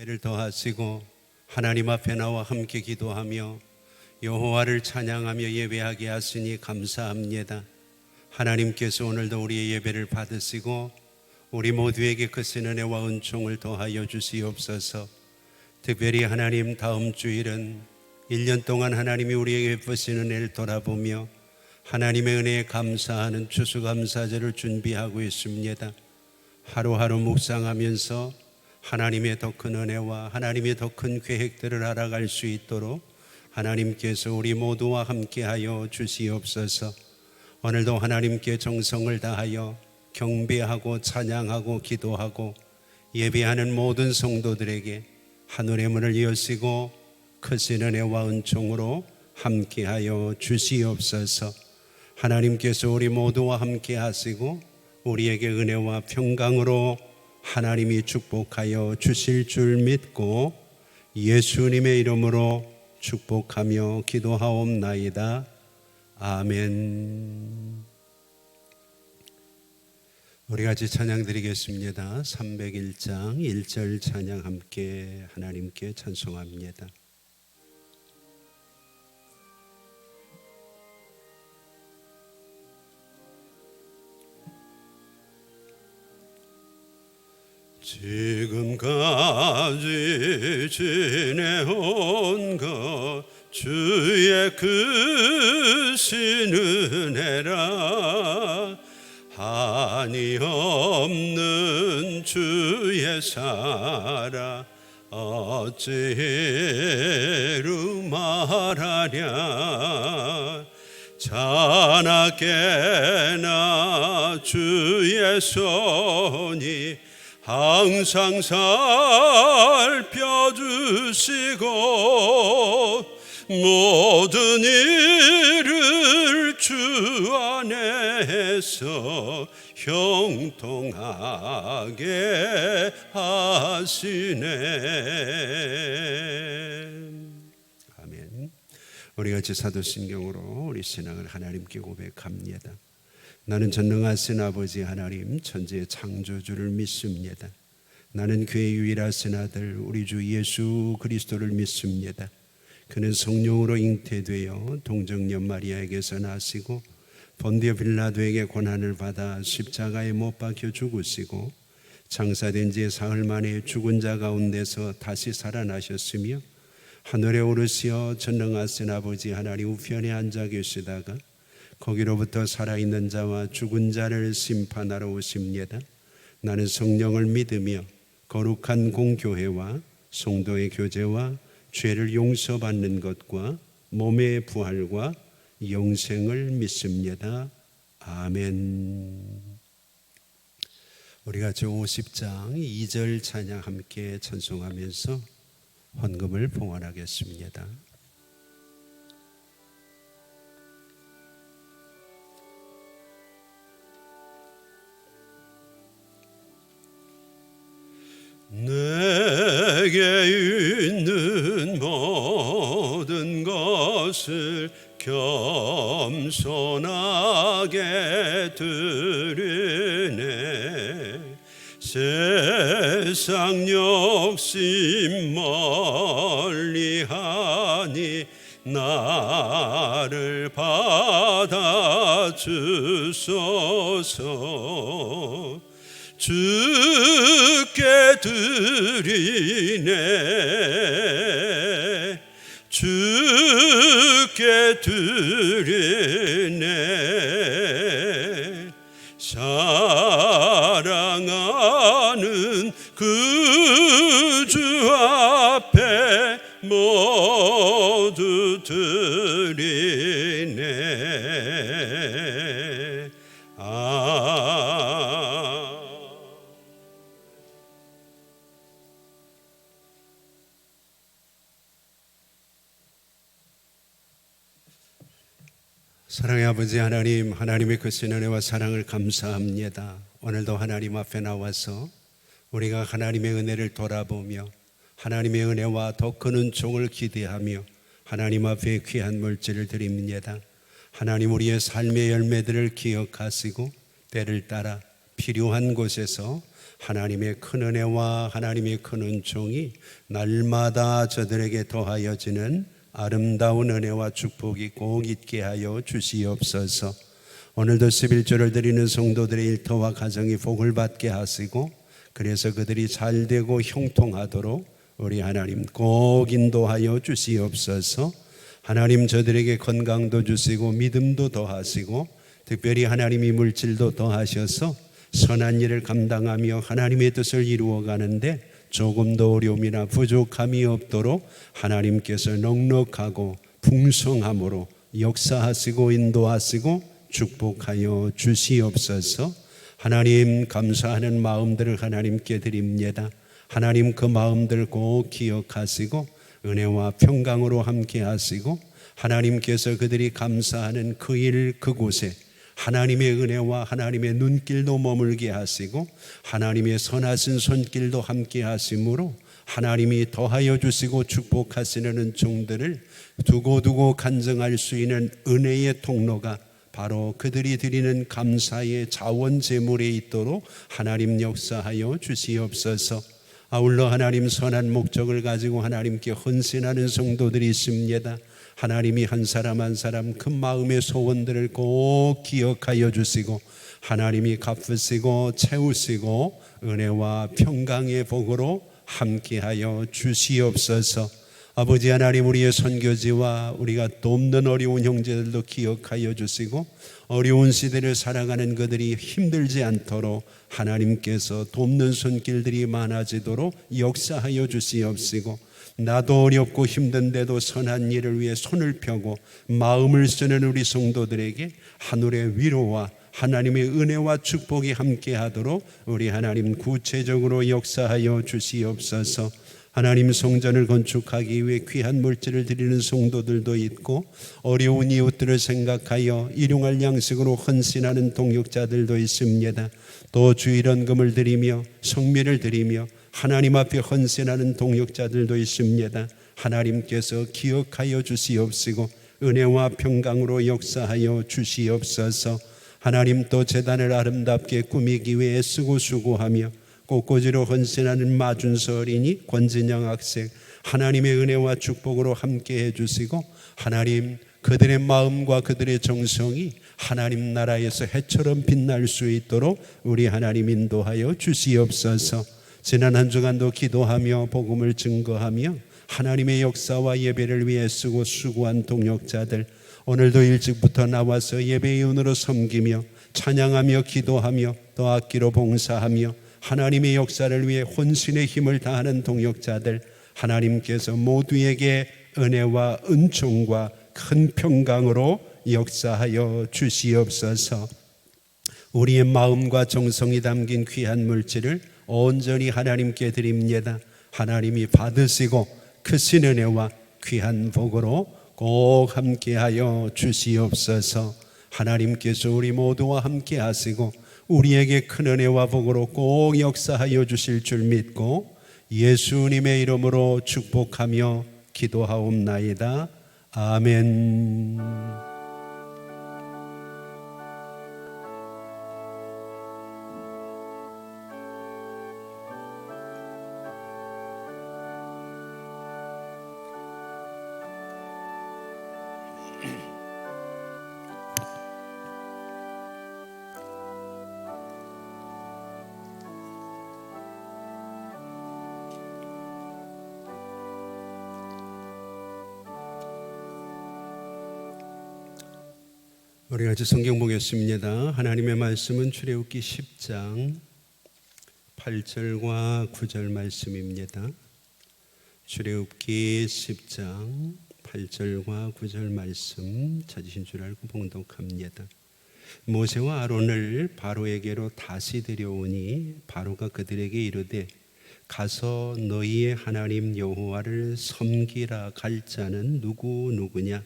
예배를 더하시고 하나님 앞에 나와 함께 기도하며 여호와를 찬양하며 예배하게 하시니 감사합니다. 하나님께서 오늘도 우리의 예배를 받으시고 우리 모두에게 크신 은혜와 은총을 더하여 주시옵소서. 특별히 하나님, 다음 주일은 1년 동안 하나님이 우리에게 베푸신 은혜를 돌아보며 하나님의 은혜에 감사하는 추수감사절을 준비하고 있습니다. 하루하루 묵상하면서 하나님의 더 큰 은혜와 하나님의 더 큰 계획들을 알아갈 수 있도록 하나님께서 우리 모두와 함께하여 주시옵소서. 오늘도 하나님께 정성을 다하여 경배하고 찬양하고 기도하고 예배하는 모든 성도들에게 하늘의 문을 여시고 크신 은혜와 은총으로 함께하여 주시옵소서. 하나님께서 우리 모두와 함께 하시고 우리에게 은혜와 평강으로 하나님이 축복하여 주실 줄 믿고 예수님의 이름으로 축복하며 기도하옵나이다. 아멘. 우리 같이 찬양 드리겠습니다. 301장 1절 찬양 함께 하나님께 찬송합니다. 지금까지 지내온 것 주의 크신 은혜라. 한이 없는 주의 사랑 어찌 이루 말하랴. 자나깨나 주의 손이 항상 살펴주시고 모든 일을 주 안에서 형통하게 하시네. 아멘. 우리 같이 사도신경으로 우리 신앙을 하나님께 고백합니다. 나는 전능하신 아버지 하나님 천지의 창조주를 믿습니다. 나는 그의 유일하신 아들 우리 주 예수 그리스도를 믿습니다. 그는 성령으로 잉태되어 동정녀 마리아에게서 나시고 본디오 빌라도에게 고난을 받아 십자가에 못 박혀 죽으시고 장사된 지 사흘 만에 죽은 자 가운데서 다시 살아나셨으며 하늘에 오르시어 전능하신 아버지 하나님 우편에 앉아 계시다가 거기로부터 살아있는 자와 죽은 자를 심판하러 오십니다. 나는 성령을 믿으며 거룩한 공교회와 성도의 교제와 죄를 용서받는 것과 몸의 부활과 영생을 믿습니다. 아멘. 우리 같이 50장 2절 찬양 함께 찬송하면서 헌금을 봉헌하겠습니다. 내게 있는 모든 것을 겸손하게 드리네. 세상 욕심 멀리하니 나를 받아주소서. 주께 드리네. 주께 드리네. 사랑하는 그 주 앞에 모두 드리네. 사랑의 아버지 하나님, 하나님의 크신 은혜와 사랑을 감사합니다. 오늘도 하나님 앞에 나와서 우리가 하나님의 은혜를 돌아보며 하나님의 은혜와 더 큰 은총을 기대하며 하나님 앞에 귀한 물질을 드립니다. 하나님, 우리의 삶의 열매들을 기억하시고 때를 따라 필요한 곳에서 하나님의 큰 은혜와 하나님의 큰 은총이 날마다 저들에게 더하여지는 아름다운 은혜와 축복이 꼭 있게 하여 주시옵소서. 오늘도 11조를 드리는 성도들의 일터와 가정이 복을 받게 하시고, 그래서 그들이 잘되고 형통하도록 우리 하나님 꼭 인도하여 주시옵소서. 하나님 저들에게 건강도 주시고 믿음도 더하시고, 특별히 하나님이 물질도 더하셔서 선한 일을 감당하며 하나님의 뜻을 이루어가는데 조금도 어려움이나 부족함이 없도록 하나님께서 넉넉하고 풍성함으로 역사하시고 인도하시고 축복하여 주시옵소서. 하나님 감사하는 마음들을 하나님께 드립니다. 하나님 그 마음들 꼭 기억하시고 은혜와 평강으로 함께 하시고, 하나님께서 그들이 감사하는 그 일 그곳에 하나님의 은혜와 하나님의 눈길도 머물게 하시고 하나님의 선하신 손길도 함께 하심으로 하나님이 더하여 주시고 축복하시는 은총들을 두고두고 간증할 수 있는 은혜의 통로가 바로 그들이 드리는 감사의 자원 제물에 있도록 하나님 역사하여 주시옵소서. 아울러 하나님 선한 목적을 가지고 하나님께 헌신하는 성도들이 있습니다. 하나님이 한 사람 한 사람 그 마음의 소원들을 꼭 기억하여 주시고 하나님이 갚으시고 채우시고 은혜와 평강의 복으로 함께하여 주시옵소서. 아버지 하나님, 우리의 선교지와 우리가 돕는 어려운 형제들도 기억하여 주시고 어려운 시대를 살아가는 그들이 힘들지 않도록 하나님께서 돕는 손길들이 많아지도록 역사하여 주시옵시고, 나도 어렵고 힘든데도 선한 일을 위해 손을 펴고 마음을 쓰는 우리 성도들에게 하늘의 위로와 하나님의 은혜와 축복이 함께하도록 우리 하나님 구체적으로 역사하여 주시옵소서. 하나님 성전을 건축하기 위해 귀한 물질을 드리는 성도들도 있고 어려운 이웃들을 생각하여 일용할 양식으로 헌신하는 동역자들도 있습니다. 또 주일헌금을 드리며 성미를 드리며 하나님 앞에 헌신하는 동역자들도 있습니다. 하나님께서 기억하여 주시옵시고 은혜와 평강으로 역사하여 주시옵소서. 하나님 또 제단을 아름답게 꾸미기 위해 애쓰고 수고하며 꽃꽂이로 헌신하는 마준서 어린이, 권진영 학생, 하나님의 은혜와 축복으로 함께 해주시고 하나님 그들의 마음과 그들의 정성이 하나님 나라에서 해처럼 빛날 수 있도록 우리 하나님 인도하여 주시옵소서. 지난 한 주간도 기도하며 복음을 증거하며 하나님의 역사와 예배를 위해 쓰고 수고한 동역자들, 오늘도 일찍부터 나와서 예배위원으로 섬기며 찬양하며 기도하며 또 악기로 봉사하며 하나님의 역사를 위해 혼신의 힘을 다하는 동역자들, 하나님께서 모두에게 은혜와 은총과 큰 평강으로 역사하여 주시옵소서. 우리의 마음과 정성이 담긴 귀한 물질을 온전히 하나님께 드립니다. 하나님이 받으시고 크신 은혜와 귀한 복으로 꼭 함께하여 주시옵소서. 하나님께서 우리 모두와 함께 하시고 우리에게 큰 은혜와 복으로 꼭 역사하여 주실 줄 믿고 예수님의 이름으로 축복하며 기도하옵나이다. 아멘. 우리 같이 성경 보겠습니다. 하나님의 말씀은 출애굽기 10장 8절과 9절 말씀입니다. 출애굽기 10장 8절과 9절 말씀 찾으신 줄 알고 봉독합니다. 모세와 아론을 바로에게로 다시 데려오니 바로가 그들에게 이르되 가서 너희의 하나님 여호와를 섬기라 갈 자는 누구냐?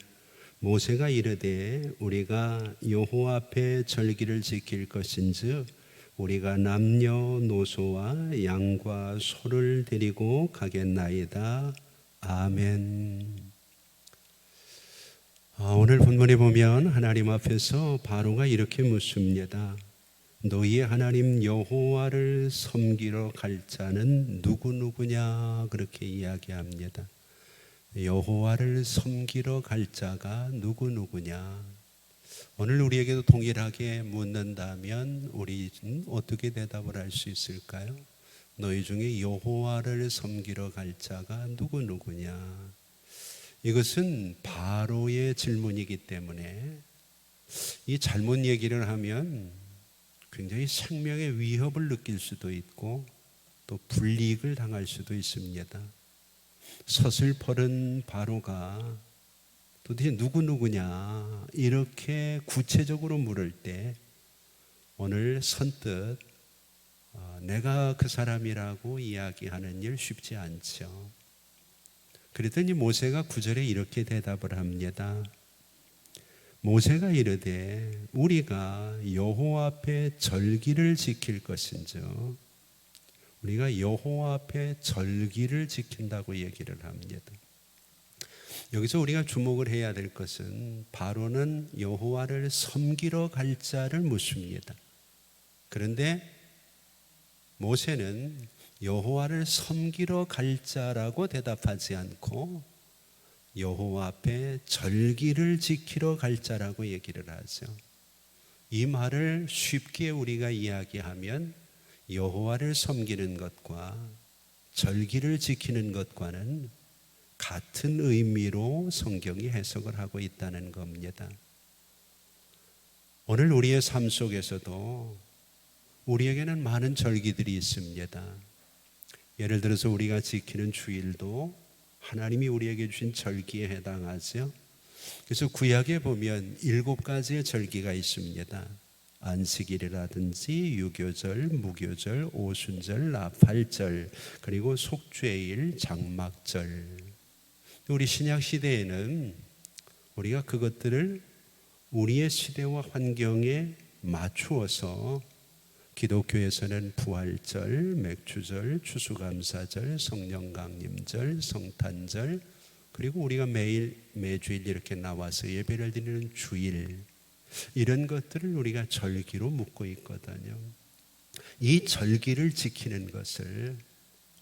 모세가 이르되 우리가 여호와 앞에 절기를 지킬 것인즉 우리가 남녀노소와 양과 소를 데리고 가겠나이다. 아멘. 오늘 본문에 보면 하나님 앞에서 바로가 이렇게 묻습니다. 너희의 하나님 여호와를 섬기러 갈 자는 누구누구냐 그렇게 이야기합니다. 여호와를 섬기러 갈 자가 누구누구냐. 오늘 우리에게도 동일하게 묻는다면 우리는 어떻게 대답을 할 수 있을까요? 너희 중에 여호와를 섬기러 갈 자가 누구누구냐. 이것은 바로의 질문이기 때문에 이 잘못 얘기를 하면 굉장히 생명의 위협을 느낄 수도 있고 또 불이익을 당할 수도 있습니다. 서슬퍼른 바로가 도대체 누구누구냐 이렇게 구체적으로 물을 때 오늘 선뜻 내가 그 사람이라고 이야기하는 일 쉽지 않죠. 그랬더니 모세가 9절에 이렇게 대답을 합니다. 모세가 이르되 우리가 여호와 앞에 절기를 지킬 것인즉, 우리가 여호와 앞에 절기를 지킨다고 얘기를 합니다. 여기서 우리가 주목을 해야 될 것은 바로는 여호와를 섬기러 갈 자를 묻습니다. 그런데 모세는 여호와를 섬기러 갈 자라고 대답하지 않고 여호와 앞에 절기를 지키러 갈 자라고 얘기를 하죠. 이 말을 쉽게 우리가 이야기하면 여호와를 섬기는 것과 절기를 지키는 것과는 같은 의미로 성경이 해석을 하고 있다는 겁니다. 오늘 우리의 삶 속에서도 우리에게는 많은 절기들이 있습니다. 예를 들어서 우리가 지키는 주일도 하나님이 우리에게 주신 절기에 해당하죠. 그래서 구약에 보면 7가지의 절기가 있습니다. 안식일이라든지 유교절, 무교절, 오순절, 나팔절, 그리고 속죄일, 장막절. 우리 신약 시대에는 우리가 그것들을 우리의 시대와 환경에 맞추어서 기독교에서는 부활절, 맥주절, 추수감사절, 성령강림절, 성탄절, 그리고 우리가 매주일 이렇게 나와서 예배를 드리는 주일, 이런 것들을 우리가 절기로 묻고 있거든요. 이 절기를 지키는 것을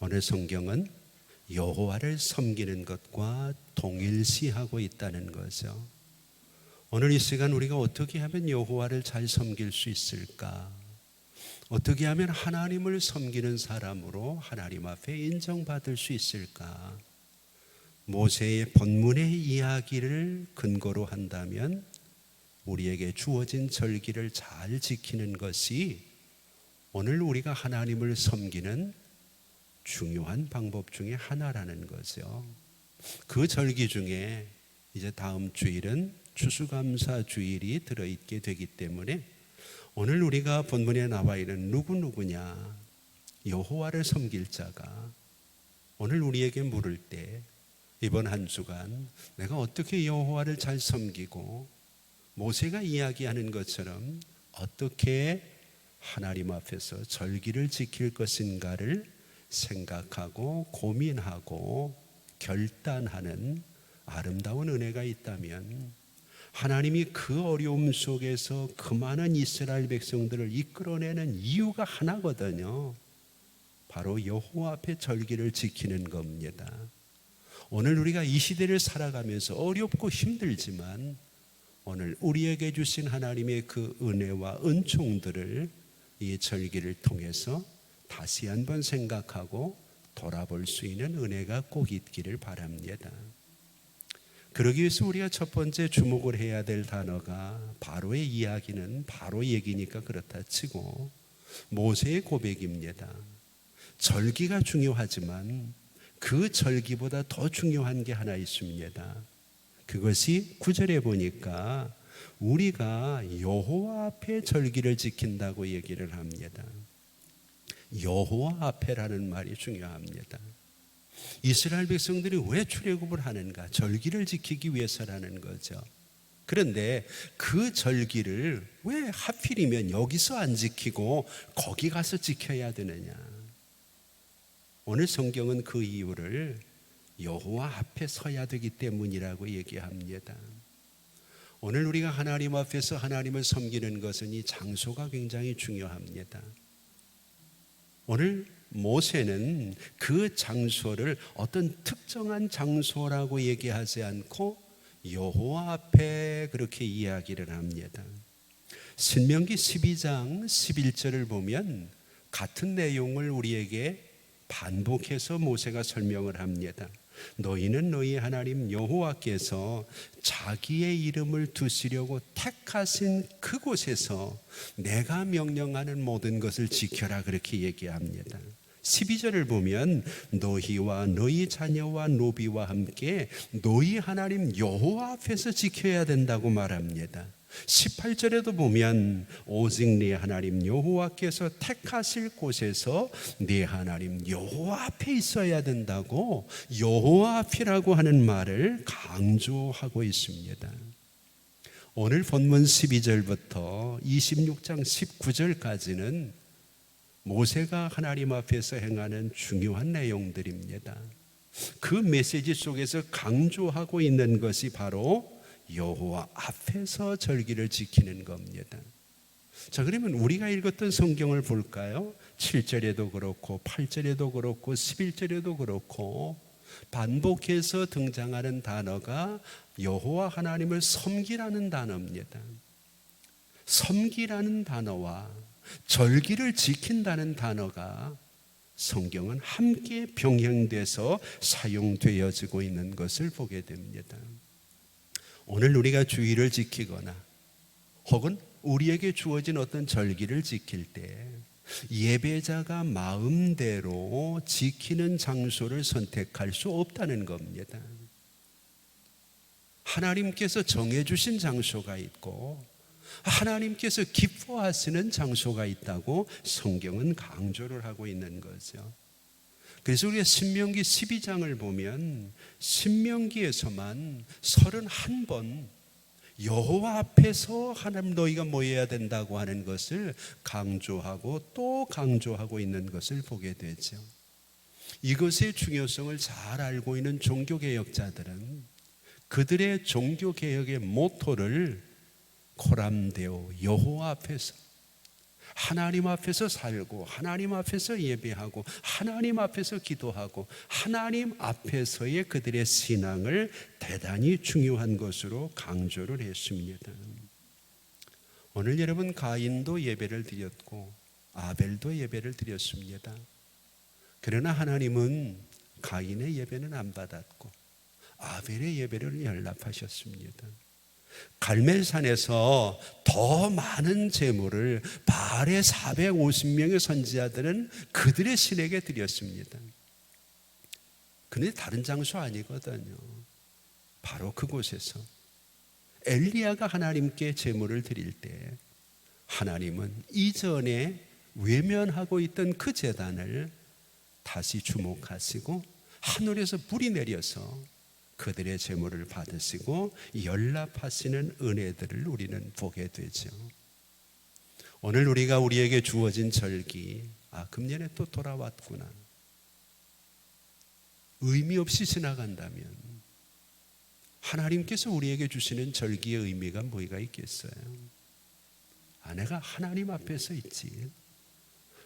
오늘 성경은 여호와를 섬기는 것과 동일시하고 있다는 거죠. 오늘 이 시간 우리가 어떻게 하면 여호와를 잘 섬길 수 있을까? 어떻게 하면 하나님을 섬기는 사람으로 하나님 앞에 인정받을 수 있을까? 모세의 본문의 이야기를 근거로 한다면 우리에게 주어진 절기를 잘 지키는 것이 오늘 우리가 하나님을 섬기는 중요한 방법 중에 하나라는 거죠. 그 절기 중에 이제 다음 주일은 추수감사 주일이 들어있게 되기 때문에 오늘 우리가 본문에 나와 있는 누구누구냐, 여호와를 섬길 자가 오늘 우리에게 물을 때 이번 한 주간 내가 어떻게 여호와를 잘 섬기고 모세가 이야기하는 것처럼 어떻게 하나님 앞에서 절기를 지킬 것인가를 생각하고 고민하고 결단하는 아름다운 은혜가 있다면 하나님이 그 어려움 속에서 그 많은 이스라엘 백성들을 이끌어내는 이유가 하나거든요. 바로 여호와 앞에 절기를 지키는 겁니다. 오늘 우리가 이 시대를 살아가면서 어렵고 힘들지만 오늘 우리에게 주신 하나님의 그 은혜와 은총들을 이 절기를 통해서 다시 한번 생각하고 돌아볼 수 있는 은혜가 꼭 있기를 바랍니다. 그러기 위해서 우리가 첫 번째 주목을 해야 될 단어가 바로의 이야기는 바로 얘기니까 그렇다 치고 모세의 고백입니다. 절기가 중요하지만 그 절기보다 더 중요한 게 하나 있습니다. 그것이 9절에 보니까 우리가 여호와 앞에 절기를 지킨다고 얘기를 합니다. 여호와 앞에라는 말이 중요합니다. 이스라엘 백성들이 왜 출애굽을 하는가? 절기를 지키기 위해서라는 거죠. 그런데 그 절기를 왜 하필이면 여기서 안 지키고 거기 가서 지켜야 되느냐? 오늘 성경은 그 이유를 여호와 앞에 서야 되기 때문이라고 얘기합니다. 오늘 우리가 하나님 앞에서 하나님을 섬기는 것은 이 장소가 굉장히 중요합니다. 오늘 모세는 그 장소를 어떤 특정한 장소라고 얘기하지 않고 여호와 앞에 그렇게 이야기를 합니다. 신명기 12장 11절을 보면 같은 내용을 우리에게 반복해서 모세가 설명을 합니다. 너희는 너희 하나님 여호와께서 자기의 이름을 두시려고 택하신 그곳에서 내가 명령하는 모든 것을 지켜라 그렇게 얘기합니다. 12절을 보면 너희와 너희 자녀와 노비와 함께 너희 하나님 여호와 앞에서 지켜야 된다고 말합니다. 18절에도 보면 오직 네 하나님 여호와께서 택하실 곳에서 네 하나님 여호와 앞에 있어야 된다고 여호와 앞이라고 하는 말을 강조하고 있습니다. 오늘 본문 12절부터 26장 19절까지는 모세가 하나님 앞에서 행하는 중요한 내용들입니다. 그 메시지 속에서 강조하고 있는 것이 바로 여호와 앞에서 절기를 지키는 겁니다. 자, 그러면 우리가 읽었던 성경을 볼까요? 7절에도 그렇고 8절에도 그렇고 11절에도 그렇고 반복해서 등장하는 단어가 여호와 하나님을 섬기라는 단어입니다. 섬기라는 단어와 절기를 지킨다는 단어가 성경은 함께 병행돼서 사용되어지고 있는 것을 보게 됩니다. 오늘 우리가 주일을 지키거나 혹은 우리에게 주어진 어떤 절기를 지킬 때 예배자가 마음대로 지키는 장소를 선택할 수 없다는 겁니다. 하나님께서 정해주신 장소가 있고 하나님께서 기뻐하시는 장소가 있다고 성경은 강조를 하고 있는 거죠. 그래서 우리가 신명기 12장을 보면 신명기에서만 31번 여호와 앞에서 하나님 너희가 모여야 된다고 하는 것을 강조하고 또 강조하고 있는 것을 보게 되죠. 이것의 중요성을 잘 알고 있는 종교개혁자들은 그들의 종교개혁의 모토를 코람데오 여호와 앞에서 하나님 앞에서 살고 하나님 앞에서 예배하고 하나님 앞에서 기도하고 하나님 앞에서의 그들의 신앙을 대단히 중요한 것으로 강조를 했습니다. 오늘 여러분 가인도 예배를 드렸고 아벨도 예배를 드렸습니다. 그러나 하나님은 가인의 예배는 안 받았고 아벨의 예배를 연락하셨습니다. 갈멜산에서 더 많은 제물을 바알의 450명의 선지자들은 그들의 신에게 드렸습니다. 그런데 다른 장소 아니거든요. 바로 그곳에서 엘리야가 하나님께 제물을 드릴 때 하나님은 이전에 외면하고 있던 그 제단을 다시 주목하시고 하늘에서 불이 내려서 그들의 제물을 받으시고 연락하시는 은혜들을 우리는 보게 되죠. 오늘 우리가 우리에게 주어진 절기, 금년에 또 돌아왔구나, 의미 없이 지나간다면 하나님께서 우리에게 주시는 절기의 의미가 뭐가 있겠어요? 내가 하나님 앞에서 있지,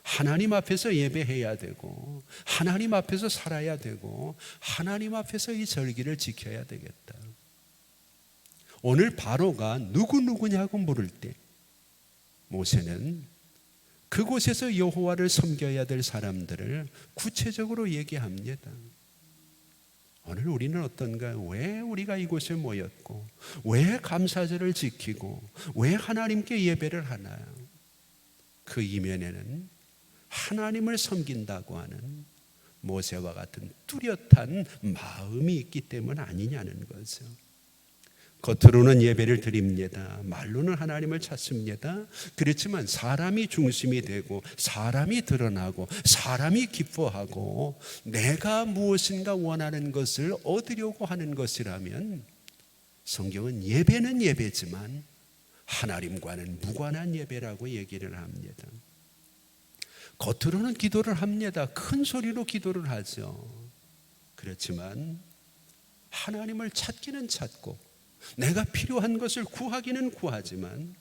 하나님 앞에서 예배해야 되고 하나님 앞에서 살아야 되고 하나님 앞에서 이 절기를 지켜야 되겠다. 오늘 바로가 누구냐고 물을 때 모세는 그곳에서 여호와를 섬겨야 될 사람들을 구체적으로 얘기합니다. 오늘 우리는 어떤가? 왜 우리가 이곳에 모였고 왜 감사절을 지키고 왜 하나님께 예배를 하나요? 그 이면에는 하나님을 섬긴다고 하는 모세와 같은 뚜렷한 마음이 있기 때문 아니냐는 거죠. 겉으로는 예배를 드립니다. 말로는 하나님을 찾습니다. 그렇지만 사람이 중심이 되고 사람이 드러나고 사람이 기뻐하고 내가 무엇인가 원하는 것을 얻으려고 하는 것이라면 성경은 예배는 예배지만 하나님과는 무관한 예배라고 얘기를 합니다. 겉으로는 기도를 합니다. 큰 소리로 기도를 하죠. 그렇지만 하나님을 찾기는 찾고 내가 필요한 것을 구하기는 구하지만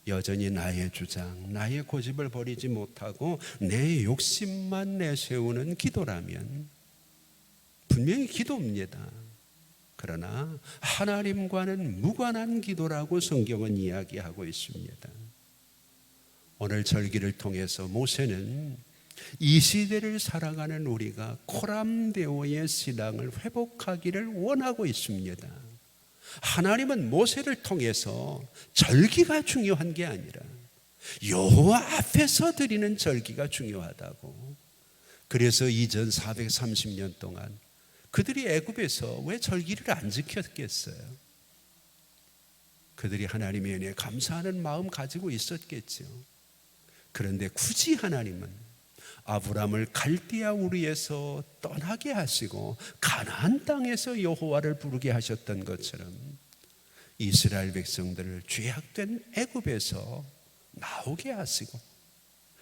여전히 나의 주장, 나의 고집을 버리지 못하고 내 욕심만 내세우는 기도라면 분명히 기도입니다. 그러나 하나님과는 무관한 기도라고 성경은 이야기하고 있습니다. 오늘 절기를 통해서 모세는 이 시대를 살아가는 우리가 코람데오의 신앙을 회복하기를 원하고 있습니다. 하나님은 모세를 통해서 절기가 중요한 게 아니라 여호와 앞에서 드리는 절기가 중요하다고. 그래서 이전 430년 동안 그들이 애굽에서 왜 절기를 안 지켰겠어요? 그들이 하나님의 은혜에 감사하는 마음 가지고 있었겠죠. 그런데 굳이 하나님은 아브람을 갈대아 우르에서 떠나게 하시고 가나안 땅에서 여호와를 부르게 하셨던 것처럼 이스라엘 백성들을 죄악된 애굽에서 나오게 하시고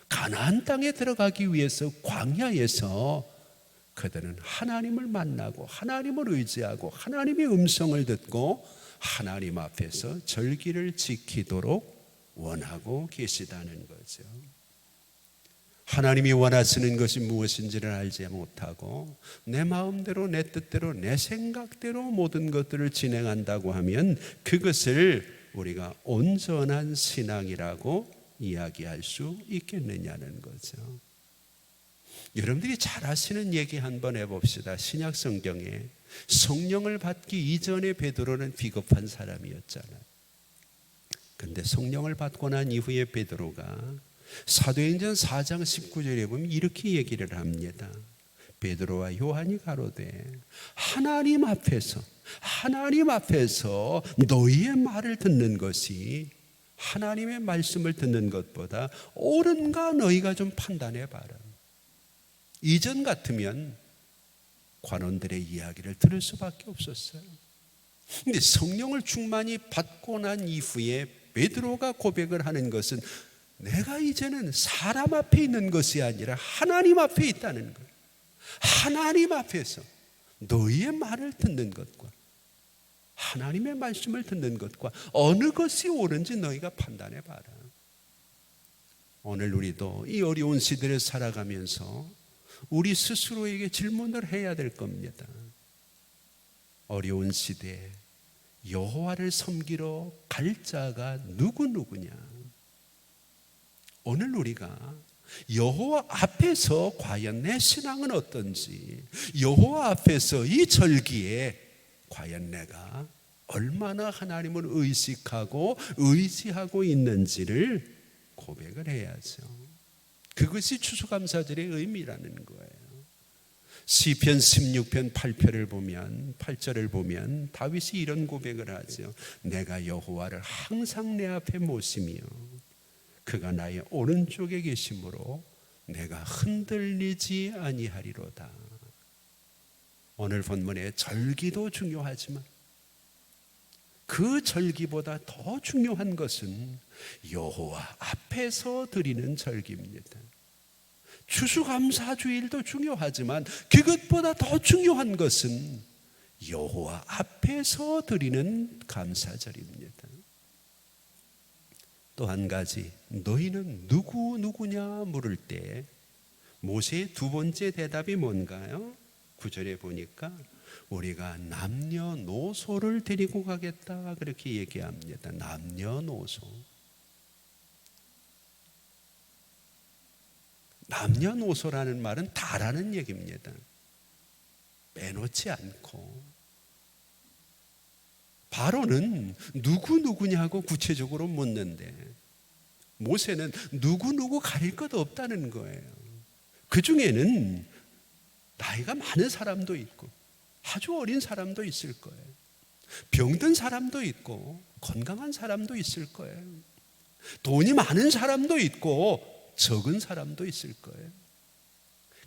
가나안 땅에 들어가기 위해서 광야에서 그들은 하나님을 만나고 하나님을 의지하고 하나님의 음성을 듣고 하나님 앞에서 절기를 지키도록 원하고 계시다는 거죠. 하나님이 원하시는 것이 무엇인지를 알지 못하고 내 마음대로 내 뜻대로 내 생각대로 모든 것들을 진행한다고 하면 그것을 우리가 온전한 신앙이라고 이야기할 수 있겠느냐는 거죠. 여러분들이 잘 아시는 얘기 한번 해봅시다. 신약 성경에 성령을 받기 이전에 베드로는 비겁한 사람이었잖아요. 그런데 성령을 받고 난 이후에 베드로가 사도행전 4장 19절에 보면 이렇게 얘기를 합니다. 베드로와 요한이 가로되 하나님 앞에서 너희의 말을 듣는 것이 하나님의 말씀을 듣는 것보다 옳은가 너희가 좀 판단해 봐라. 이전 같으면 관원들의 이야기를 들을 수밖에 없었어요. 그런데 성령을 충만히 받고 난 이후에 베드로가 고백을 하는 것은 내가 이제는 사람 앞에 있는 것이 아니라 하나님 앞에 있다는 거예요. 하나님 앞에서 너희의 말을 듣는 것과 하나님의 말씀을 듣는 것과 어느 것이 옳은지 너희가 판단해 봐라. 오늘 우리도 이 어려운 시대를 살아가면서 우리 스스로에게 질문을 해야 될 겁니다. 어려운 시대에 여호와를 섬기러 갈 자가 누구냐? 오늘 우리가 여호와 앞에서 과연 내 신앙은 어떤지, 여호와 앞에서 이 절기에 과연 내가 얼마나 하나님을 의식하고 의지하고 있는지를 고백을 해야죠. 그것이 추수감사절의 의미라는 거예요. 시편 16편 8절을 보면 다윗이 이런 고백을 하죠. 내가 여호와를 항상 내 앞에 모시며 그가 나의 오른쪽에 계심으로 내가 흔들리지 아니하리로다. 오늘 본문의 절기도 중요하지만 그 절기보다 더 중요한 것은 여호와 앞에서 드리는 절기입니다. 추수감사주일도 중요하지만 그것보다 더 중요한 것은 여호와 앞에서 드리는 감사절입니다. 또 한 가지, 너희는 누구냐 물을 때 모세의 두 번째 대답이 뭔가요? 9절에 보니까 우리가 남녀노소를 데리고 가겠다 그렇게 얘기합니다. 남녀노소. 남녀노소라는 말은 다라는 얘기입니다. 빼놓지 않고. 바로는 누구냐고 구체적으로 묻는데 모세는 누구 가릴 것 없다는 거예요. 그 중에는 나이가 많은 사람도 있고 아주 어린 사람도 있을 거예요. 병든 사람도 있고 건강한 사람도 있을 거예요. 돈이 많은 사람도 있고 적은 사람도 있을 거예요.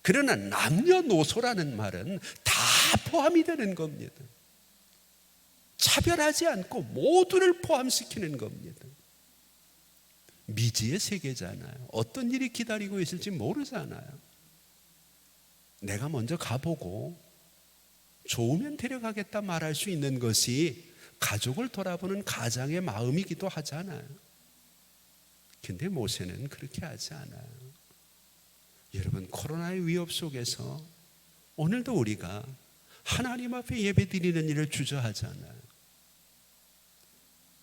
그러나 남녀노소라는 말은 다 포함이 되는 겁니다. 차별하지 않고 모두를 포함시키는 겁니다. 미지의 세계잖아요. 어떤 일이 기다리고 있을지 모르잖아요. 내가 먼저 가보고 좋으면 데려가겠다 말할 수 있는 것이 가족을 돌아보는 가장의 마음이기도 하잖아요. 근데 모세는 그렇게 하지 않아요. 여러분, 코로나의 위협 속에서 오늘도 우리가 하나님 앞에 예배드리는 일을 주저하잖아요.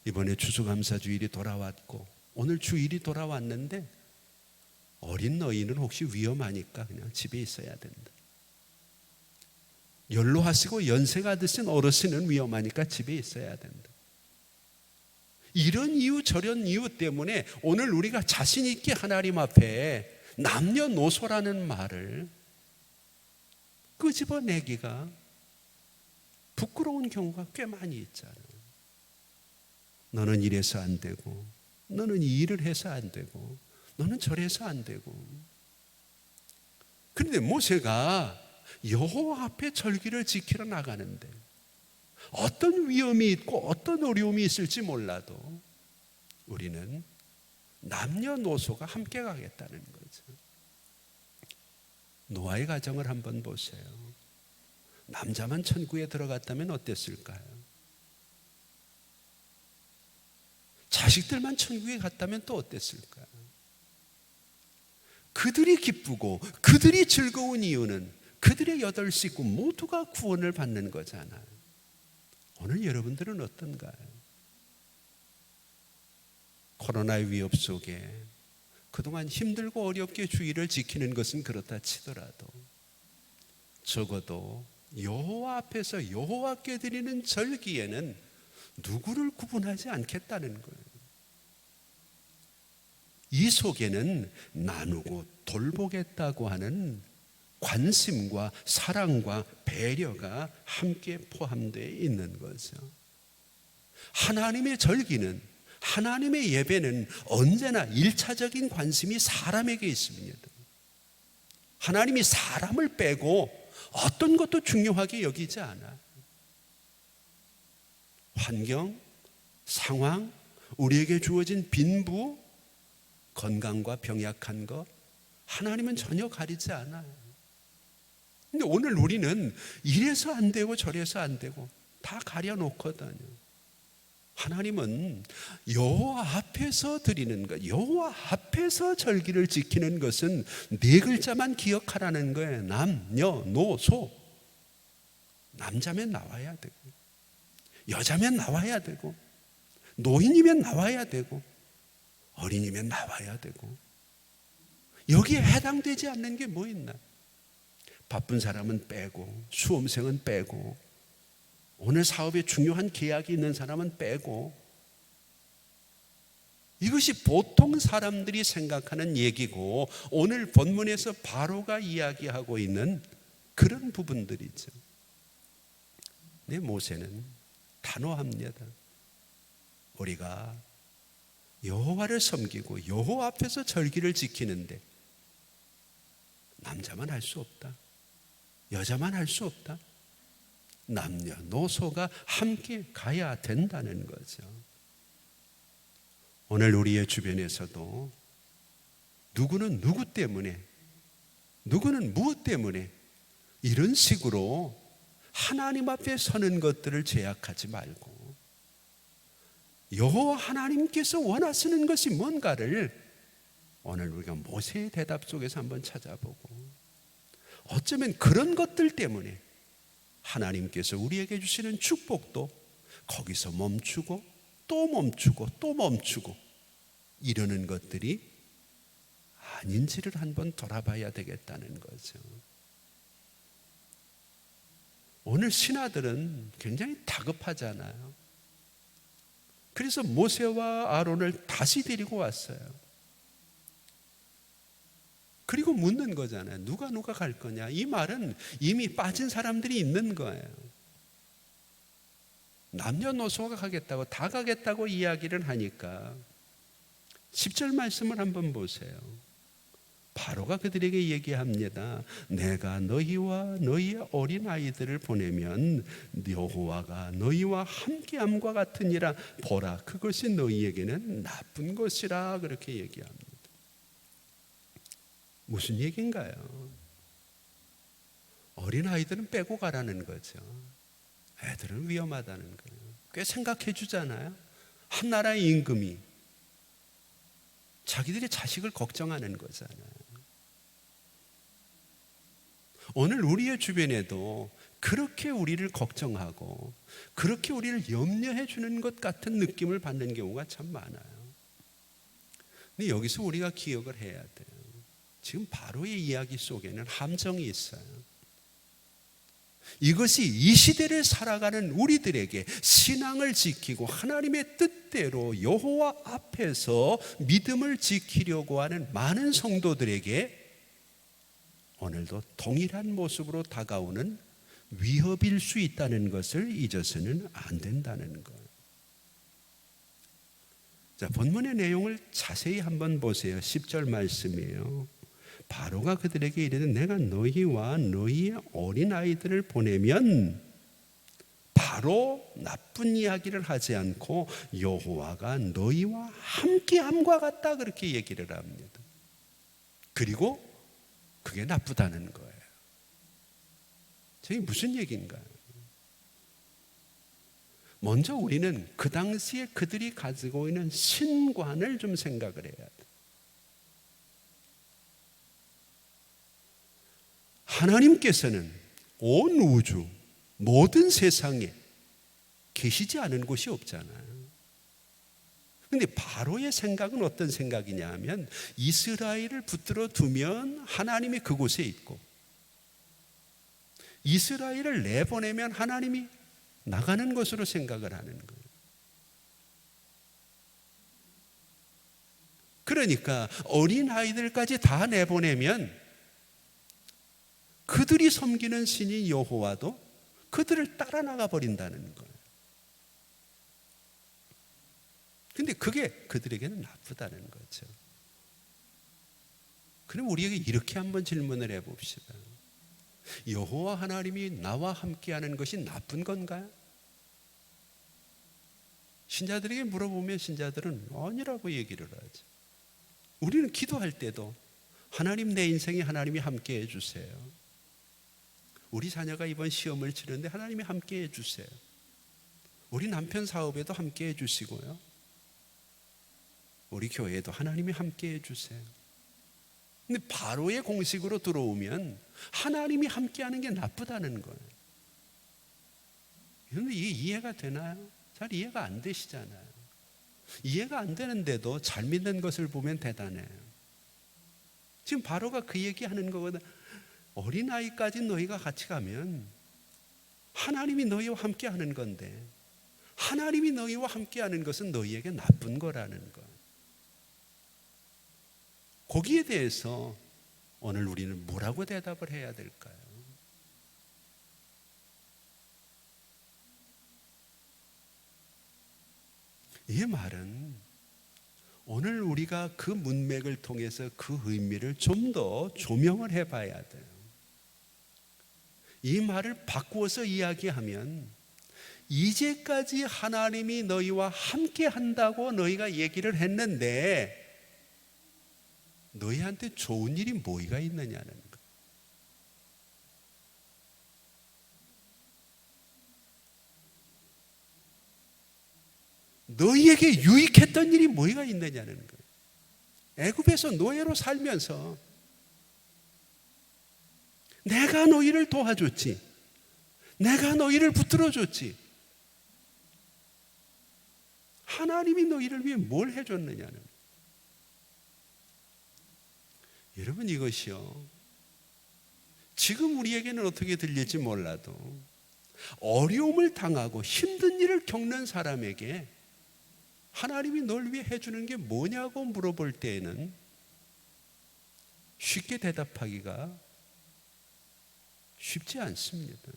이번에 추수감사주일이 돌아왔고 오늘 주일이 돌아왔는데 어린 너희는 혹시 위험하니까 그냥 집에 있어야 된다. 연로하시고 연세가 드신 어르신은 위험하니까 집에 있어야 된다. 이런 이유 저런 이유 때문에 오늘 우리가 자신 있게 하나님 앞에 남녀노소라는 말을 끄집어내기가 부끄러운 경우가 꽤 많이 있잖아요. 너는 이래서 안 되고, 너는 이 일을 해서 안 되고, 너는 저래서 안 되고. 그런데 모세가 여호와 앞에 절기를 지키러 나가는데 어떤 위험이 있고 어떤 어려움이 있을지 몰라도 우리는 남녀노소가 함께 가겠다는 거죠. 노아의 가정을 한번 보세요. 남자만 천국에 들어갔다면 어땠을까요? 자식들만 천국에 갔다면 또 어땠을까요? 그들이 기쁘고 그들이 즐거운 이유는 그들의 8 식구 모두가 구원을 받는 거잖아요. 오늘 여러분들은 어떤가요? 코로나의 위협 속에 그동안 힘들고 어렵게 주의를 지키는 것은 그렇다 치더라도 적어도 여호와 앞에서 여호와께 드리는 절기에는 누구를 구분하지 않겠다는 거예요. 이 속에는 나누고 돌보겠다고 하는 관심과 사랑과 배려가 함께 포함되어 있는 거죠. 하나님의 절기는, 하나님의 예배는 언제나 1차적인 관심이 사람에게 있습니다. 하나님이 사람을 빼고 어떤 것도 중요하게 여기지 않아. 환경, 상황, 우리에게 주어진 빈부, 건강과 병약한 것, 하나님은 전혀 가리지 않아요. 근데 오늘 우리는 이래서 안 되고 저래서 안 되고 다 가려놓거든요. 하나님은 여호와 앞에서 드리는 것, 여호와 앞에서 절기를 지키는 것은 4글자만 기억하라는 거예요. 남녀노소. 남자면 나와야 되고, 여자면 나와야 되고, 노인이면 나와야 되고, 어린이면 나와야 되고. 여기에 해당되지 않는 게 뭐 있나? 바쁜 사람은 빼고, 수험생은 빼고, 오늘 사업에 중요한 계약이 있는 사람은 빼고. 이것이 보통 사람들이 생각하는 얘기고 오늘 본문에서 바로가 이야기하고 있는 그런 부분들이죠. 네, 모세는 단호합니다. 우리가 여호와를 섬기고 여호와 앞에서 절기를 지키는데 남자만 할 수 없다, 여자만 할 수 없다, 남녀노소가 함께 가야 된다는 거죠. 오늘 우리의 주변에서도 누구는 누구 때문에, 누구는 무엇 때문에 이런 식으로 하나님 앞에 서는 것들을 제약하지 말고 여호와 하나님께서 원하시는 것이 뭔가를 오늘 우리가 모세의 대답 속에서 한번 찾아보고, 어쩌면 그런 것들 때문에 하나님께서 우리에게 주시는 축복도 거기서 멈추고 또 멈추고 또 멈추고 이러는 것들이 아닌지를 한번 돌아봐야 되겠다는 거죠. 오늘 신하들은 굉장히 다급하잖아요. 그래서 모세와 아론을 다시 데리고 왔어요. 그리고 묻는 거잖아요. 누가 갈 거냐? 이 말은 이미 빠진 사람들이 있는 거예요. 남녀노소가 가겠다고, 다 가겠다고 이야기를 하니까 10절 말씀을 한번 보세요. 바로가 그들에게 얘기합니다. 내가 너희와 너희의 어린아이들을 보내면 여호와가 너희와 함께함과 같으니라. 보라, 그것이 너희에게는 나쁜 것이라. 그렇게 얘기합니다. 무슨 얘기인가요? 어린아이들은 빼고 가라는 거죠. 애들은 위험하다는 거예요. 꽤 생각해 주잖아요. 한 나라의 임금이 자기들의 자식을 걱정하는 거잖아요. 오늘 우리의 주변에도 그렇게 우리를 걱정하고 그렇게 우리를 염려해 주는 것 같은 느낌을 받는 경우가 참 많아요. 근데 여기서 우리가 기억을 해야 돼요. 지금 바로의 이야기 속에는 함정이 있어요. 이것이 이 시대를 살아가는 우리들에게 신앙을 지키고 하나님의 뜻대로 여호와 앞에서 믿음을 지키려고 하는 많은 성도들에게 오늘도 동일한 모습으로 다가오는 위협일 수 있다는 것을 잊어서는 안 된다는 거예요. 자, 본문의 내용을 자세히 한번 보세요. 10절 말씀이에요. 바로가 그들에게 이르되 내가 너희와 너희의 어린아이들을 보내면 바로 나쁜 이야기를 하지 않고 여호와가 너희와 함께함과 같다, 그렇게 얘기를 합니다. 그리고 그게 나쁘다는 거예요. 저게 무슨 얘기인가요? 먼저 우리는 그 당시에 그들이 가지고 있는 신관을 좀 생각을 해야 돼요. 하나님께서는 온 우주 모든 세상에 계시지 않은 곳이 없잖아요. 그런데 바로의 생각은 어떤 생각이냐 하면 이스라엘을 붙들어 두면 하나님이 그곳에 있고 이스라엘을 내보내면 하나님이 나가는 것으로 생각을 하는 거예요. 그러니까 어린아이들까지 다 내보내면 그들이 섬기는 신인 여호와도 그들을 따라 나가 버린다는 거예요. 근데 그게 그들에게는 나쁘다는 거죠. 그럼 우리에게 이렇게 한번 질문을 해봅시다. 여호와 하나님이 나와 함께하는 것이 나쁜 건가요? 신자들에게 물어보면 신자들은 아니라고 얘기를 하죠. 우리는 기도할 때도 하나님, 내 인생에 하나님이 함께해 주세요. 우리 자녀가 이번 시험을 치르는데 하나님이 함께해 주세요. 우리 남편 사업에도 함께해 주시고요. 우리 교회에도 하나님이 함께해 주세요. 근데 바로의 공식으로 들어오면 하나님이 함께하는 게 나쁘다는 거예요. 그런데 이게 이해가 되나요? 잘 이해가 안 되시잖아요. 이해가 안 되는데도 잘 믿는 것을 보면 대단해요. 지금 바로가 그 얘기하는 거거든. 어린아이까지 너희가 같이 가면 하나님이 너희와 함께 하는 건데 하나님이 너희와 함께 하는 것은 너희에게 나쁜 거라는 거예요. 거기에 대해서 오늘 우리는 뭐라고 대답을 해야 될까요? 이 말은 오늘 우리가 그 문맥을 통해서 그 의미를 좀 더 조명을 해봐야 돼요. 이 말을 바꾸어서 이야기하면 이제까지 하나님이 너희와 함께 한다고 너희가 얘기를 했는데 너희한테 좋은 일이 뭐가 있느냐는 거예요. 너희에게 유익했던 일이 뭐가 있느냐는 거예요. 애굽에서 노예로 살면서 내가 너희를 도와줬지, 내가 너희를 붙들어줬지, 하나님이 너희를 위해 뭘 해줬느냐는 거예요. 여러분, 이것이요, 지금 우리에게는 어떻게 들릴지 몰라도 어려움을 당하고 힘든 일을 겪는 사람에게 하나님이 널 위해 해주는 게 뭐냐고 물어볼 때에는 쉽게 대답하기가 쉽지 않습니다.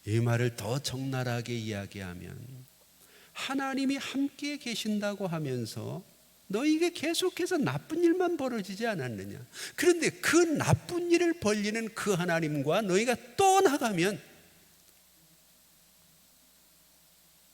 이 말을 더 적나라하게 이야기하면 하나님이 함께 계신다고 하면서 너희에게 계속해서 나쁜 일만 벌어지지 않았느냐. 그런데 그 나쁜 일을 벌리는 그 하나님과 너희가 떠나가면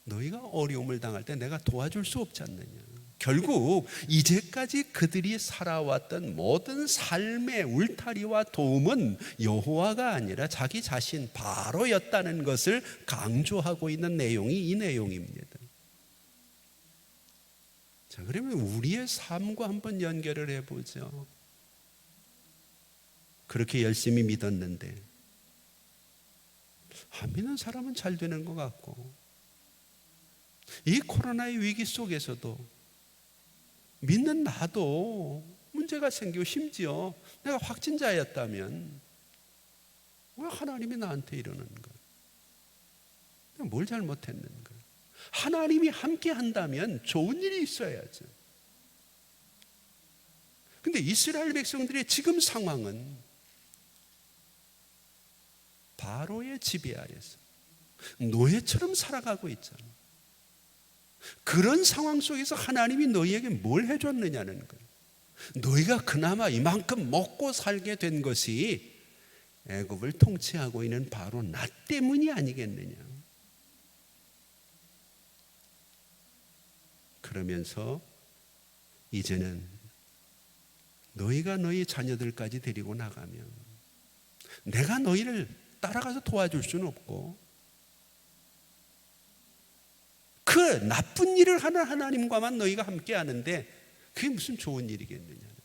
너희가 어려움을 당할 때 내가 도와줄 수 없지 않느냐. 결국 이제까지 그들이 살아왔던 모든 삶의 울타리와 도움은 여호와가 아니라 자기 자신 바로였다는 것을 강조하고 있는 내용이 이 내용입니다. 자, 그러면 우리의 삶과 한번 연결을 해보죠. 그렇게 열심히 믿었는데 안 믿는 사람은 잘 되는 것 같고, 이 코로나의 위기 속에서도 믿는 나도 문제가 생기고, 심지어 내가 확진자였다면 왜 하나님이 나한테 이러는 거야? 내가 뭘 잘못했는가? 하나님이 함께 한다면 좋은 일이 있어야죠. 근데 이스라엘 백성들의 지금 상황은 바로의 지배 아래서 노예처럼 살아가고 있잖아. 그런 상황 속에서 하나님이 너희에게 뭘 해줬느냐는 거예요. 너희가 그나마 이만큼 먹고 살게 된 것이 애굽을 통치하고 있는 바로 나 때문이 아니겠느냐. 그러면서 이제는 너희가 너희 자녀들까지 데리고 나가면 내가 너희를 따라가서 도와줄 수는 없고, 그 나쁜 일을 하는 하나님과만 너희가 함께 하는데 그게 무슨 좋은 일이겠느냐는 거예요.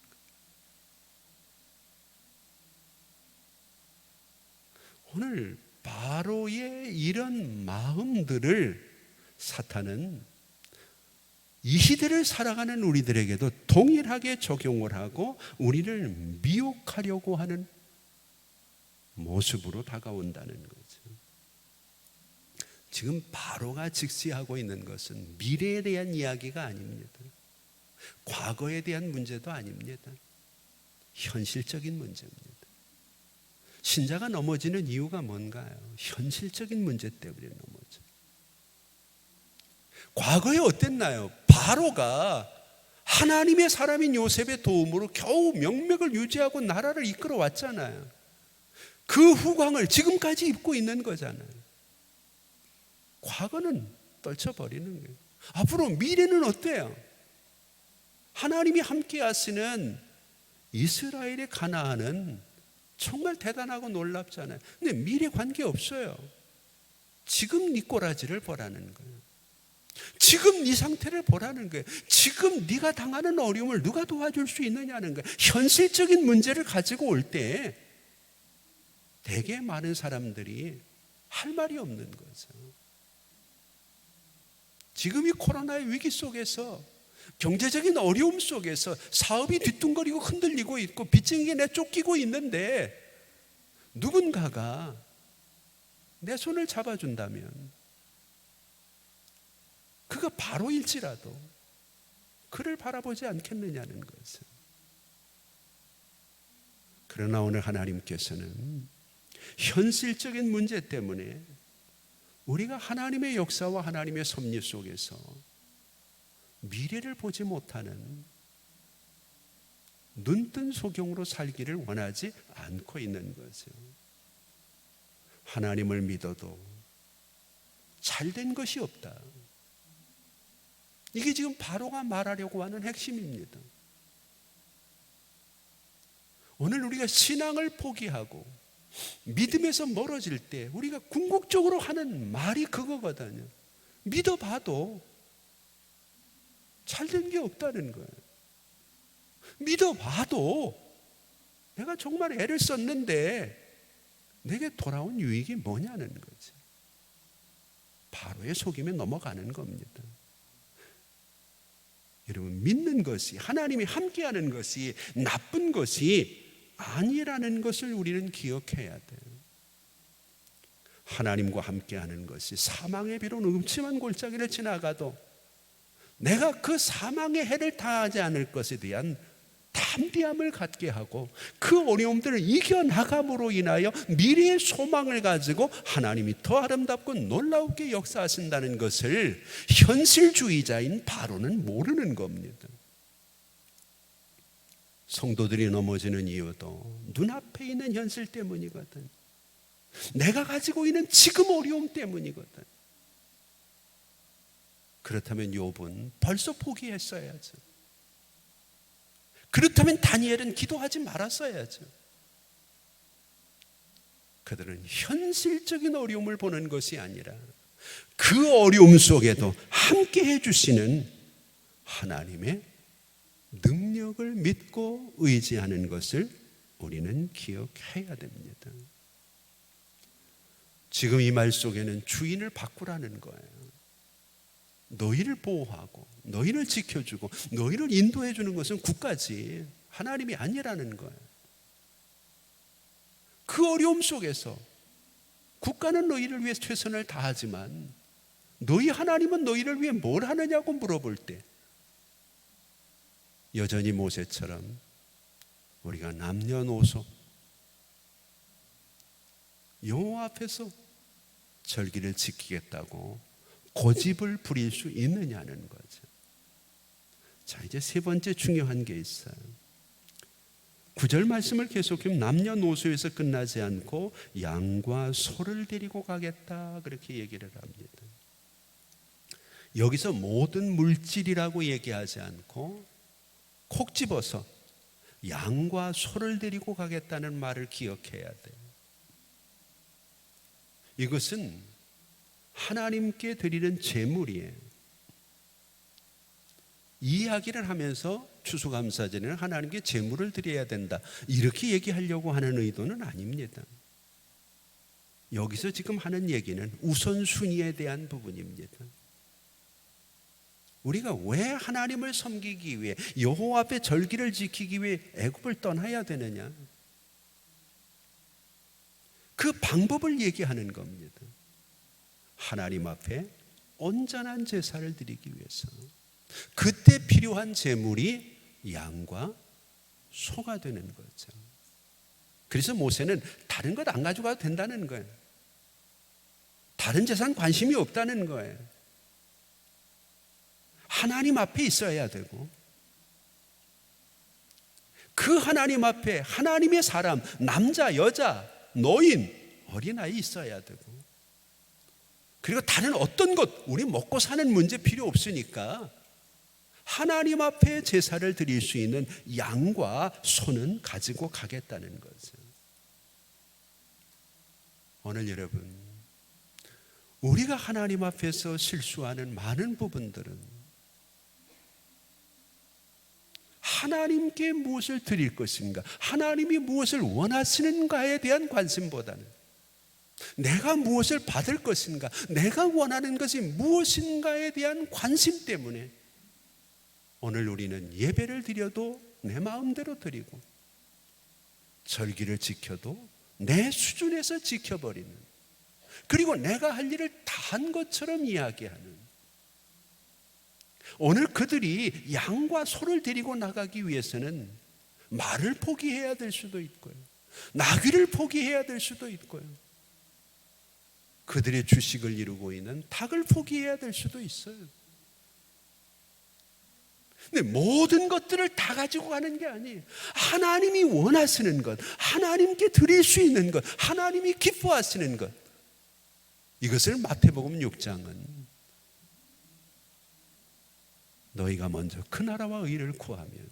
오늘 바로의 이런 마음들을 사탄은 이 시대를 살아가는 우리들에게도 동일하게 적용을 하고 우리를 미혹하려고 하는 모습으로 다가온다는 거죠. 지금 바로가 직시하고 있는 것은 미래에 대한 이야기가 아닙니다. 과거에 대한 문제도 아닙니다. 현실적인 문제입니다. 신자가 넘어지는 이유가 뭔가요? 현실적인 문제 때문에 넘어져요. 과거에 어땠나요? 바로가 하나님의 사람인 요셉의 도움으로 겨우 명맥을 유지하고 나라를 이끌어 왔잖아요. 그 후광을 지금까지 입고 있는 거잖아요. 과거는 떨쳐버리는 거예요. 앞으로 미래는 어때요? 하나님이 함께 하시는 이스라엘의 가나안은 정말 대단하고 놀랍잖아요. 근데 미래 관계없어요. 지금 네 꼬라지를 보라는 거예요. 지금 네 상태를 보라는 거예요. 지금 네가 당하는 어려움을 누가 도와줄 수 있느냐는 거예요. 현실적인 문제를 가지고 올 때 되게 많은 사람들이 할 말이 없는 거죠. 지금 이 코로나의 위기 속에서, 경제적인 어려움 속에서 사업이 뒤뚱거리고 흔들리고 있고 빚쟁이에 내쫓기고 있는데 누군가가 내 손을 잡아준다면, 그가 바로일지라도 그를 바라보지 않겠느냐는 것은. 그러나 오늘 하나님께서는 현실적인 문제 때문에 우리가 하나님의 역사와 하나님의 섭리 속에서 미래를 보지 못하는 눈뜬 소경으로 살기를 원하지 않고 있는 거죠. 하나님을 믿어도 잘된 것이 없다. 이게 지금 바로가 말하려고 하는 핵심입니다. 오늘 우리가 신앙을 포기하고 믿음에서 멀어질 때 우리가 궁극적으로 하는 말이 그거거든요. 믿어봐도 잘된 게 없다는 거예요. 믿어봐도 내가 정말 애를 썼는데 내게 돌아온 유익이 뭐냐는 거지. 바로의 속임에 넘어가는 겁니다. 여러분, 믿는 것이, 하나님이 함께하는 것이 나쁜 것이 아니라는 것을 우리는 기억해야 돼요. 하나님과 함께하는 것이 사망의 비록 음침한 골짜기를 지나가도 내가 그 사망의 해를 당하지 않을 것에 대한 담대함을 갖게 하고 그 어려움들을 이겨나감으로 인하여 미래의 소망을 가지고 하나님이 더 아름답고 놀라우게 역사하신다는 것을 현실주의자인 바로는 모르는 겁니다. 성도들이 넘어지는 이유도 눈앞에 있는 현실 때문이거든. 내가 가지고 있는 지금 어려움 때문이거든. 그렇다면 욥은 벌써 포기했어야죠. 그렇다면 다니엘은 기도하지 말았어야죠. 그들은 현실적인 어려움을 보는 것이 아니라 그 어려움 속에도 함께 해주시는 하나님의 능력을 믿고 의지하는 것을 우리는 기억해야 됩니다. 지금 이 말 속에는 주인을 바꾸라는 거예요. 너희를 보호하고 너희를 지켜주고 너희를 인도해 주는 것은 국가지 하나님이 아니라는 거예요. 그 어려움 속에서 국가는 너희를 위해 최선을 다하지만 너희 하나님은 너희를 위해 뭘 하느냐고 물어볼 때 여전히 모세처럼 우리가 남녀노소 여호와 앞에서 절기를 지키겠다고 고집을 부릴 수 있느냐는 거죠. 자, 이제 세 번째 중요한 게 있어요. 9절 말씀을 계속하면 남녀노소에서 끝나지 않고 양과 소를 데리고 가겠다 그렇게 얘기를 합니다. 여기서 모든 물질이라고 얘기하지 않고 콕 집어서 양과 소를 데리고 가겠다는 말을 기억해야 돼요. 이것은 하나님께 드리는 제물이에요. 이 이야기를 하면서 추수감사절에는 하나님께 제물을 드려야 된다 이렇게 얘기하려고 하는 의도는 아닙니다. 여기서 지금 하는 얘기는 우선순위에 대한 부분입니다. 우리가 왜 하나님을 섬기기 위해 여호와 앞에 절기를 지키기 위해 애굽을 떠나야 되느냐, 그 방법을 얘기하는 겁니다. 하나님 앞에 온전한 제사를 드리기 위해서 그때 필요한 제물이 양과 소가 되는 거죠. 그래서 모세는 다른 것 안 가져가도 된다는 거예요. 다른 재산 관심이 없다는 거예요. 하나님 앞에 있어야 되고 그 하나님 앞에 하나님의 사람, 남자, 여자, 노인, 어린아이 있어야 되고 그리고 다른 어떤 것, 우리 먹고 사는 문제 필요 없으니까 하나님 앞에 제사를 드릴 수 있는 양과 소는 가지고 가겠다는 거죠. 오늘 여러분, 우리가 하나님 앞에서 실수하는 많은 부분들은 하나님께 무엇을 드릴 것인가, 하나님이 무엇을 원하시는가에 대한 관심보다는 내가 무엇을 받을 것인가, 내가 원하는 것이 무엇인가에 대한 관심 때문에 오늘 우리는 예배를 드려도 내 마음대로 드리고 절기를 지켜도 내 수준에서 지켜버리는, 그리고 내가 할 일을 다 한 것처럼 이야기하는, 오늘 그들이 양과 소를 데리고 나가기 위해서는 말을 포기해야 될 수도 있고요, 나귀를 포기해야 될 수도 있고요, 그들의 주식을 이루고 있는 닭을 포기해야 될 수도 있어요. 근데 모든 것들을 다 가지고 가는 게 아니에요. 하나님이 원하시는 것, 하나님께 드릴 수 있는 것, 하나님이 기뻐하시는 것, 이것을 마태복음 6장은 너희가 먼저 그 나라와 의를 구하면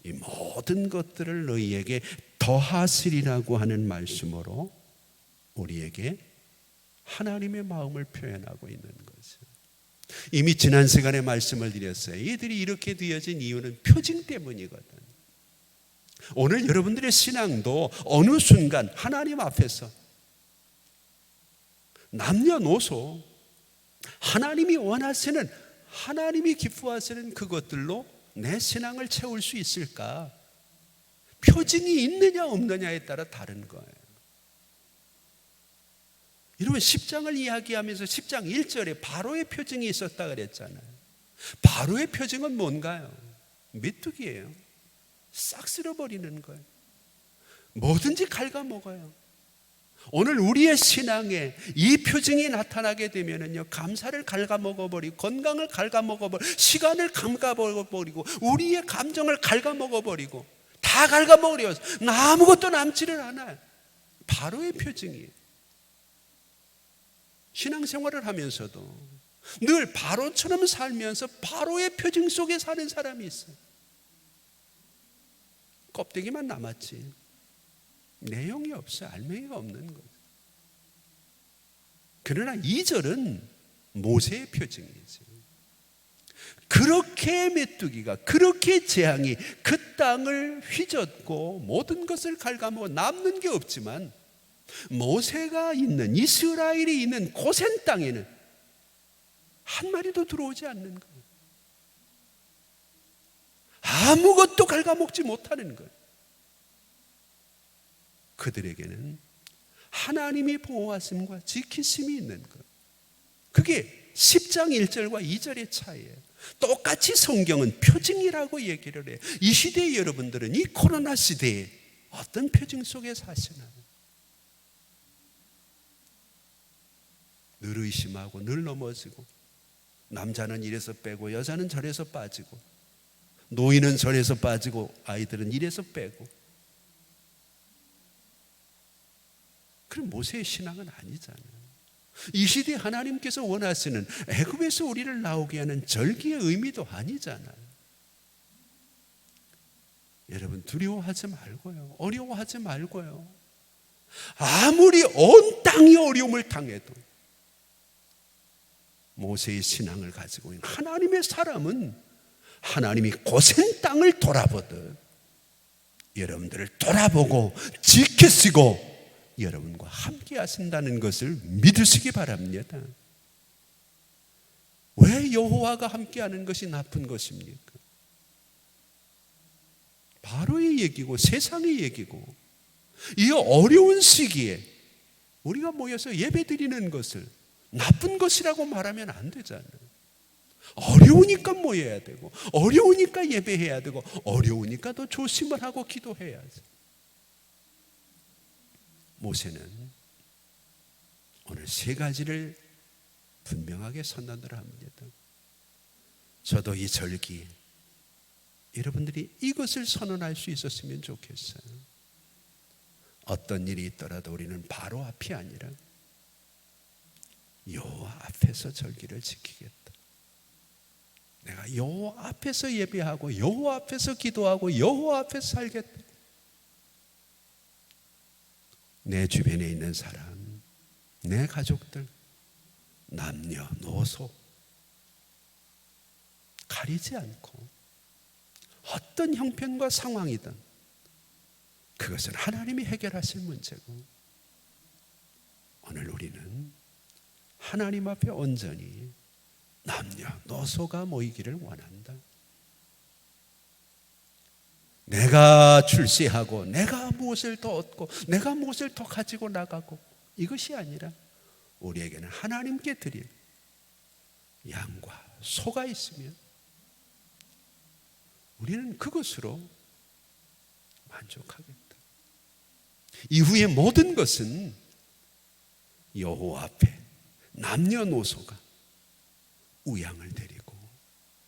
이 모든 것들을 너희에게 더하시리라고 하는 말씀으로 우리에게 하나님의 마음을 표현하고 있는 거죠. 이미 지난 시간에 말씀을 드렸어요. 이들이 이렇게 되어진 이유는 표징 때문이거든. 오늘 여러분들의 신앙도 어느 순간 하나님 앞에서 남녀노소 하나님이 원하시는, 하나님이 기뻐하시는 그것들로 내 신앙을 채울 수 있을까? 표징이 있느냐 없느냐에 따라 다른 거예요. 여러분 10장을 이야기하면서 10장 1절에 바로의 표징이 있었다 그랬잖아요. 바로의 표징은 뭔가요? 메뚜기예요. 싹 쓸어버리는 거예요. 뭐든지 갉아먹어요. 오늘 우리의 신앙에 이 표징이 나타나게 되면은요, 감사를 갉아먹어버리고 건강을 갉아먹어버리고 시간을 갉아먹어버리고 우리의 감정을 갉아먹어버리고 다 갉아먹으려서 아무것도 남지를 않아요. 바로의 표징이에요. 신앙생활을 하면서도 늘 바로처럼 살면서 바로의 표징 속에 사는 사람이 있어요. 껍데기만 남았지 내용이 없어요. 알맹이가 없는 거예요. 그러나 2절은 모세의 표징이지. 그렇게 메뚜기가, 그렇게 재앙이 그 땅을 휘젓고 모든 것을 갉아먹어 남는 게 없지만 모세가 있는, 이스라엘이 있는 고센 땅에는 한 마리도 들어오지 않는 거예요. 아무것도 갉아먹지 못하는 거예요. 그들에게는 하나님이 보호하심과 지키심이 있는 것. 그게 10장 1절과 2절의 차이예요. 똑같이 성경은 표징이라고 얘기를 해요. 이 시대의 여러분들은 이 코로나 시대에 어떤 표징 속에 사시나요? 늘 의심하고 늘 넘어지고, 남자는 이래서 빼고 여자는 저래서 빠지고, 노인은 저래서 빠지고 아이들은 이래서 빼고. 그럼 모세의 신앙은 아니잖아요. 이 시대에 하나님께서 원하시는 애굽에서 우리를 나오게 하는 절기의 의미도 아니잖아요. 여러분 두려워하지 말고요, 어려워하지 말고요. 아무리 온 땅이 어려움을 당해도 모세의 신앙을 가지고 있는 하나님의 사람은 하나님이 고센 땅을 돌아보듯 여러분들을 돌아보고 지키시고 여러분과 함께 하신다는 것을 믿으시기 바랍니다. 왜 여호와가 함께 하는 것이 나쁜 것입니까? 바로의 얘기고 세상의 얘기고, 이 어려운 시기에 우리가 모여서 예배드리는 것을 나쁜 것이라고 말하면 안 되잖아요. 어려우니까 모여야 되고, 어려우니까 예배해야 되고, 어려우니까 더 조심을 하고 기도해야지. 모세는 오늘 3가지를 분명하게 선언을 합니다. 저도 이 절기 여러분들이 이것을 선언할 수 있었으면 좋겠어요. 어떤 일이 있더라도 우리는 바로 앞이 아니라 여호와 앞에서 절기를 지키겠다. 내가 여호와 앞에서 예배하고 여호와 앞에서 기도하고 여호와 앞에서 살겠다. 내 주변에 있는 사람, 내 가족들, 남녀노소 가리지 않고 어떤 형편과 상황이든 그것은 하나님이 해결하실 문제고, 오늘 우리는 하나님 앞에 온전히 남녀노소가 모이기를 원한다. 내가 출세하고 내가 무엇을 더 얻고 내가 무엇을 더 가지고 나가고 이것이 아니라 우리에게는 하나님께 드릴 양과 소가 있으면 우리는 그것으로 만족하겠다. 이후의 모든 것은 여호와 앞에 남녀노소가 우양을 드리고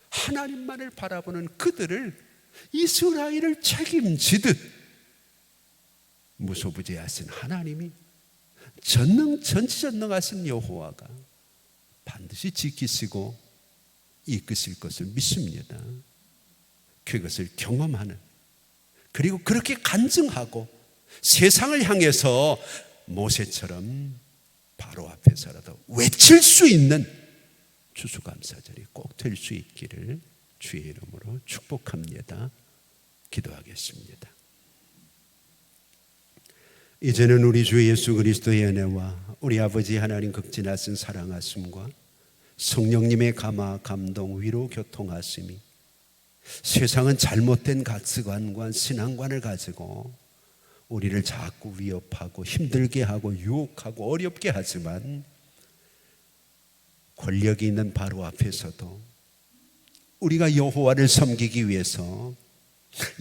하나님만을 바라보는 그들을, 이스라엘을 책임지듯 무소부재하신 하나님이, 전지전능하신 여호와가 반드시 지키시고 이끄실 것을 믿습니다. 그것을 경험하는, 그리고 그렇게 간증하고 세상을 향해서 모세처럼 바로 앞에서라도 외칠 수 있는 추수감사절이 꼭 될 수 있기를 주의 이름으로 축복합니다. 기도하겠습니다. 이제는 우리 주 예수 그리스도의 은혜와 우리 아버지 하나님 극진하신 사랑하심과 성령님의 감화, 감동, 위로, 교통하심이 세상은 잘못된 가치관과 신앙관을 가지고 우리를 자꾸 위협하고 힘들게 하고 유혹하고 어렵게 하지만, 권력이 있는 바로 앞에서도 우리가 여호와를 섬기기 위해서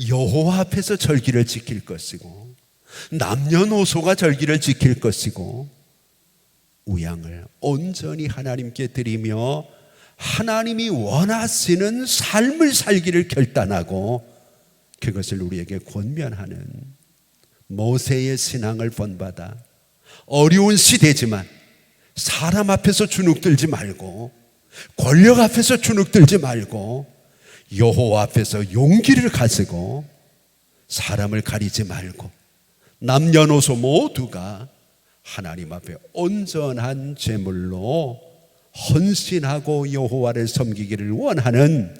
여호와 앞에서 절기를 지킬 것이고, 남녀노소가 절기를 지킬 것이고, 우양을 온전히 하나님께 드리며 하나님이 원하시는 삶을 살기를 결단하고 그것을 우리에게 권면하는 모세의 신앙을 본받아 어려운 시대지만 사람 앞에서 주눅들지 말고 권력 앞에서 주눅들지 말고 여호와 앞에서 용기를 가지고 사람을 가리지 말고 남녀노소 모두가 하나님 앞에 온전한 제물로 헌신하고 여호와를 섬기기를 원하는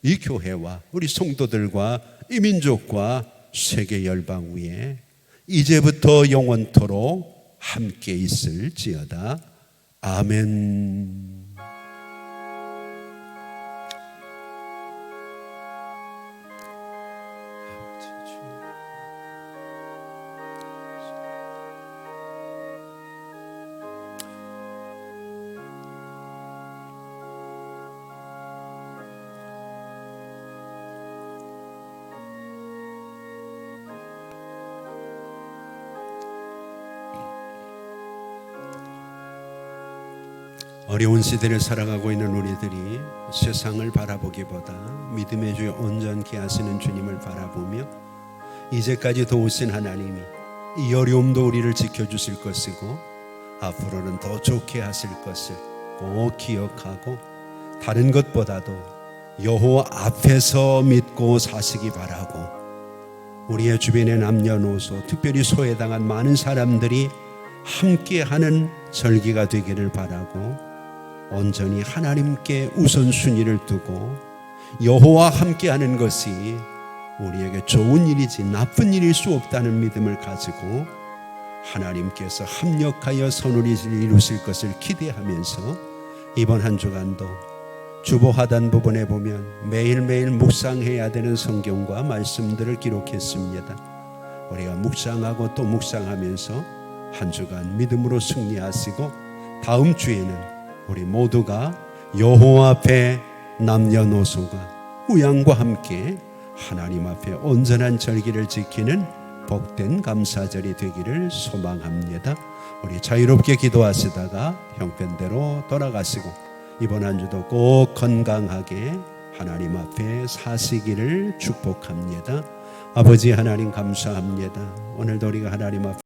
이 교회와 우리 성도들과 이 민족과 세계 열방 위에 이제부터 영원토록 함께 있을지어다. 아멘. 어려운 시대를 살아가고 있는 우리들이 세상을 바라보기보다 믿음의 주에 온전케 하시는 주님을 바라보며 이제까지 도우신 하나님이 이 어려움도 우리를 지켜주실 것이고 앞으로는 더 좋게 하실 것을 꼭 기억하고 다른 것보다도 여호와 앞에서 믿고 사시기 바라고 우리의 주변의 남녀노소 특별히 소외당한 많은 사람들이 함께하는 절기가 되기를 바라고 온전히 하나님께 우선순위를 두고 여호와 함께하는 것이 우리에게 좋은 일이지 나쁜 일일 수 없다는 믿음을 가지고 하나님께서 합력하여 선을 이루실 것을 기대하면서 이번 한 주간도 주보 하단 부분에 보면 매일매일 묵상해야 되는 성경과 말씀들을 기록했습니다. 우리가 묵상하고 또 묵상하면서 한 주간 믿음으로 승리하시고 다음 주에는 우리 모두가 여호와 앞에 남녀노소가 우양과 함께 하나님 앞에 온전한 절기를 지키는 복된 감사절이 되기를 소망합니다. 우리 자유롭게 기도하시다가 형편대로 돌아가시고 이번 한 주도 꼭 건강하게 하나님 앞에 사시기를 축복합니다. 아버지 하나님 감사합니다. 오늘도 우리가 하나님 앞에